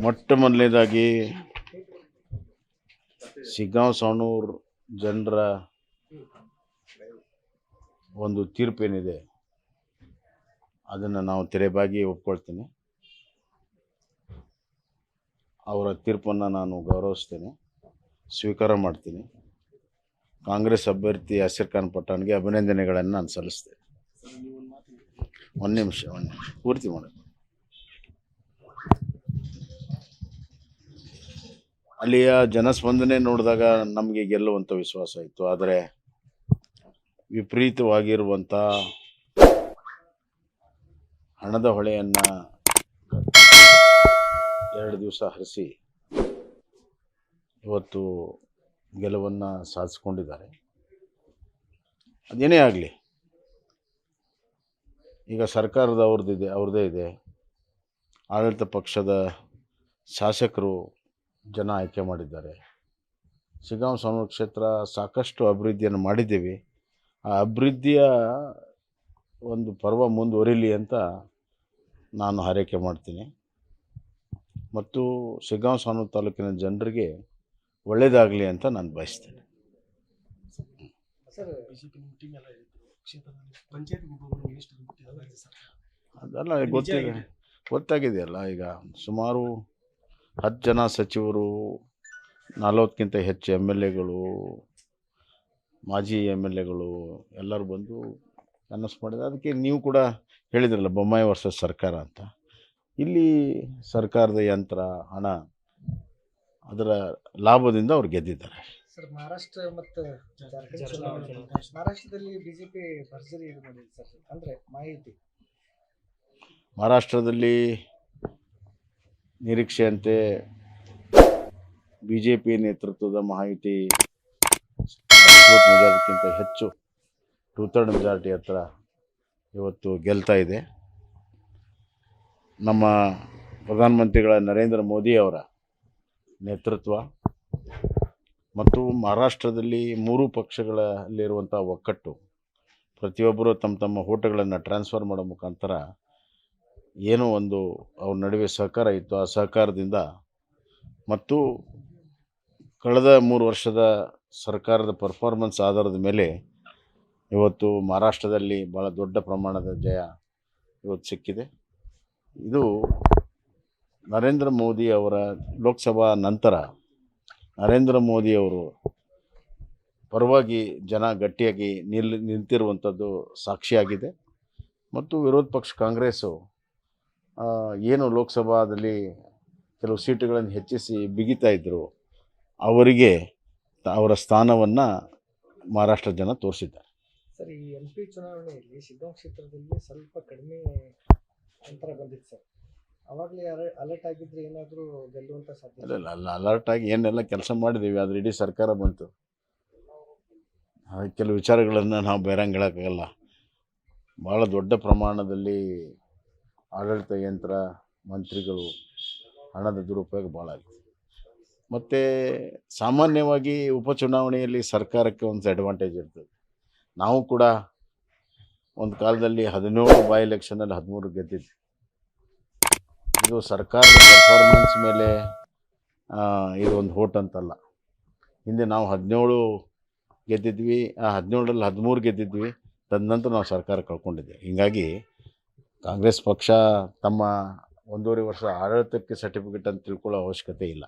ಮೊಟ್ಟ ಮೊದಲನೇದಾಗಿ ಶಿಗ್ಗಾಂವ್ ಸವಣೂರು ಜನರ ಒಂದು ತೀರ್ಪೇನಿದೆ ಅದನ್ನು ನಾವು ತೆರೆಬಾಗಿ ಒಪ್ಕೊಳ್ತೀನಿ. ಅವರ ತೀರ್ಪನ್ನು ನಾನು ಗೌರವಿಸ್ತೇನೆ, ಸ್ವೀಕಾರ ಮಾಡ್ತೀನಿ. ಕಾಂಗ್ರೆಸ್ ಅಭ್ಯರ್ಥಿ ಅಸೀರ್ ಖಾನ್ ಪಠಾಣ್ಗೆ ಅಭಿನಂದನೆಗಳನ್ನು ನಾನು ಸಲ್ಲಿಸ್ತೇನೆ. ಒಂದು ನಿಮಿಷ ಪೂರ್ತಿ ಮಾಡಿ. ಅಲ್ಲಿಯ ಜನಸ್ಪಂದನೆ ನೋಡಿದಾಗ ನಮಗೆ ಗೆಲ್ಲುವಂಥ ವಿಶ್ವಾಸ ಇತ್ತು. ಆದರೆ ವಿಪರೀತವಾಗಿರುವಂಥ ಹಣದ ಹೊಳೆಯನ್ನು 2 ದಿವಸ ಹರಿಸಿ ಇವತ್ತು ಗೆಲುವನ್ನು ಸಾಧಿಸ್ಕೊಂಡಿದ್ದಾರೆ. ಅದೇನೇ ಆಗಲಿ, ಈಗ ಸರ್ಕಾರದ ಅವ್ರದ್ದೇ ಇದೆ. ಆಡಳಿತ ಪಕ್ಷದ ಶಾಸಕರು ಜನ ಆಯ್ಕೆ ಮಾಡಿದ್ದಾರೆ. ಶಿಗ್ಗಾಂವ್ ಸವಣೂರು ಕ್ಷೇತ್ರ ಸಾಕಷ್ಟು ಅಭಿವೃದ್ಧಿಯನ್ನು ಮಾಡಿದ್ದೀವಿ. ಆ ಅಭಿವೃದ್ಧಿಯ ಒಂದು ಪರ್ವ ಮುಂದುವರಿಲಿ ಅಂತ ನಾನು ಹಾರೈಕೆ ಮಾಡ್ತೀನಿ. ಮತ್ತು ಶಿಗ್ಗಾಂವ್ ಸವಣೂರು ತಾಲೂಕಿನ ಜನರಿಗೆ ಒಳ್ಳೆಯದಾಗಲಿ ಅಂತ ನಾನು ಬಯಸ್ತೇನೆ. ಅದೆಲ್ಲ ಗೊತ್ತಾಗಿದೆಯಲ್ಲ. ಈಗ ಸುಮಾರು 10 ಜನ ಸಚಿವರು, 40ಕ್ಕಿಂತ ಹೆಚ್ಚು MLAಗಳು, ಮಾಜಿ MLAಗಳು ಎಲ್ಲರೂ ಬಂದು ಅನೌನ್ಸ್ ಮಾಡಿದ್ದಾರೆ. ಅದಕ್ಕೆ ನೀವು ಕೂಡ ಹೇಳಿದ್ರಲ್ಲ ಬೊಮ್ಮಾಯಿ ವರ್ಸಸ್ ಸರ್ಕಾರ ಅಂತ. ಇಲ್ಲಿ ಸರ್ಕಾರದ ಯಂತ್ರ, ಹಣ, ಅದರ ಲಾಭದಿಂದ ಅವ್ರು ಗೆದ್ದಿದ್ದಾರೆ. ಸರ್, ಮಹಾರಾಷ್ಟ್ರ ಮತ್ತು ಮಹಾರಾಷ್ಟ್ರದಲ್ಲಿ ಬಿಜೆಪಿ ಭರ್ಜರಿ ಇದು ಮಾಡಿದೆ ಸರ್. ಅಂದರೆ ಮಾಹಿತಿ ಮಹಾರಾಷ್ಟ್ರದಲ್ಲಿ ನಿರೀಕ್ಷೆಯಂತೆ BJP ನೇತೃತ್ವದ ಮಹಾಯುತಿ ಮೆಜಾರಿಟಿಗಿಂತ ಹೆಚ್ಚು 2/3 ಮೆಜಾರಿಟಿ ಹತ್ರ ಇವತ್ತು ಗೆಲ್ತಾ ಇದೆ. ನಮ್ಮ ಪ್ರಧಾನಮಂತ್ರಿಗಳ ನರೇಂದ್ರ ಮೋದಿ ಅವರ ನೇತೃತ್ವ ಮತ್ತು ಮಹಾರಾಷ್ಟ್ರದಲ್ಲಿ 3 ಪಕ್ಷಗಳಲ್ಲಿರುವಂಥ ಒಕ್ಕಟ್ಟು, ಪ್ರತಿಯೊಬ್ಬರು ತಮ್ಮ ತಮ್ಮ ಓಟುಗಳನ್ನು ಟ್ರಾನ್ಸ್ಫರ್ ಮಾಡೋ ಮುಖಾಂತರ ಏನೋ ಒಂದು ಅವ್ರ ನಡುವೆ ಸಹಕಾರ ಇತ್ತು. ಆ ಸಹಕಾರದಿಂದ ಮತ್ತು ಕಳೆದ 3 ವರ್ಷದ ಸರ್ಕಾರದ ಪರ್ಫಾರ್ಮೆನ್ಸ್ ಆಧಾರದ ಮೇಲೆ ಇವತ್ತು ಮಹಾರಾಷ್ಟ್ರದಲ್ಲಿ ಭಾಳ ದೊಡ್ಡ ಪ್ರಮಾಣದ ಜಯ ಇವತ್ತು ಸಿಕ್ಕಿದೆ. ಇದು ನರೇಂದ್ರ ಮೋದಿ ಅವರ ಲೋಕಸಭಾ ನಂತರ ನರೇಂದ್ರ ಮೋದಿಯವರು ಪರವಾಗಿ ಜನ ಗಟ್ಟಿಯಾಗಿ ನಿಂತಿರುವಂಥದ್ದು ಸಾಕ್ಷಿಯಾಗಿದೆ. ಮತ್ತು ವಿರೋಧ ಪಕ್ಷ ಕಾಂಗ್ರೆಸ್ಸು ಏನು ಲೋಕಸಭಾದಲ್ಲಿ ಕೆಲವು ಸೀಟುಗಳನ್ನು ಹೆಚ್ಚಿಸಿ ಬಿಗಿತಾ ಇದ್ದರು, ಅವರಿಗೆ ಅವರ ಸ್ಥಾನವನ್ನು ಮಹಾರಾಷ್ಟ್ರ ಜನ ತೋರಿಸಿದ್ದಾರೆ. ಸರ್, ಈ MP ಚುನಾವಣೆಯಲ್ಲಿ ಶಿಗ್ಗಾಂವ್ ಕ್ಷೇತ್ರದಲ್ಲಿ ಸ್ವಲ್ಪ ಕಡಿಮೆ ಅಂತರ ಬಂದಿತ್ತು ಸರ್. ಅವಾಗಲೇ ಅಲರ್ಟ್ ಆಗಿದ್ರೆ ಏನಾದರೂ ಗೆಲ್ಲುವಂಥ ಸಾಧ್ಯತೆ? ಅಲ್ಲ, ಅಲರ್ಟ್ ಆಗಿ ಏನೆಲ್ಲ ಕೆಲಸ ಮಾಡಿದ್ದೀವಿ, ಆದರೆ ಇಡೀ ಸರ್ಕಾರ ಬಂತು. ಕೆಲವು ವಿಚಾರಗಳನ್ನು ನಾವು ಬೇರಂಗೆ ಹೇಳೋಕ್ಕಾಗಲ್ಲ. ಭಾಳ ದೊಡ್ಡ ಪ್ರಮಾಣದಲ್ಲಿ ಆಡಳಿತ ಯಂತ್ರ, ಮಂತ್ರಿಗಳು, ಹಣದ ದುರುಪಯೋಗ ಭಾಳ ಆಗಿದೆ. ಮತ್ತು ಸಾಮಾನ್ಯವಾಗಿ ಉಪಚುನಾವಣೆಯಲ್ಲಿ ಸರ್ಕಾರಕ್ಕೆ ಒಂದು ಅಡ್ವಾಂಟೇಜ್ ಇರ್ತದೆ. ನಾವು ಕೂಡ ಒಂದು ಕಾಲದಲ್ಲಿ 17 ಬೈ ಎಲೆಕ್ಷನಲ್ಲಿ 13 ಗೆದ್ದಿದ್ವಿ. ಇದು ಸರ್ಕಾರದ ಪರ್ಫಾರ್ಮೆನ್ಸ್ ಮೇಲೆ ಇದು ಒಂದು ಹೋಟ್ ಅಂತಲ್ಲ. ಹಿಂದೆ ನಾವು 17 ಗೆದ್ದಿದ್ವಿ, ಆ 17ರಲ್ಲಿ 13 ಗೆದ್ದಿದ್ವಿ. ತದನಂತರ ನಾವು ಸರ್ಕಾರ ಕಳ್ಕೊಂಡಿದ್ದೆ. ಹೀಗಾಗಿ ಕಾಂಗ್ರೆಸ್ ಪಕ್ಷ ತಮ್ಮ 1.5 ವರ್ಷ ಆಡಳಿತಕ್ಕೆ ಸರ್ಟಿಫಿಕೇಟ್ ಅಂತ ತಿಳ್ಕೊಳ್ಳೋ ಅವಶ್ಯಕತೆ ಇಲ್ಲ.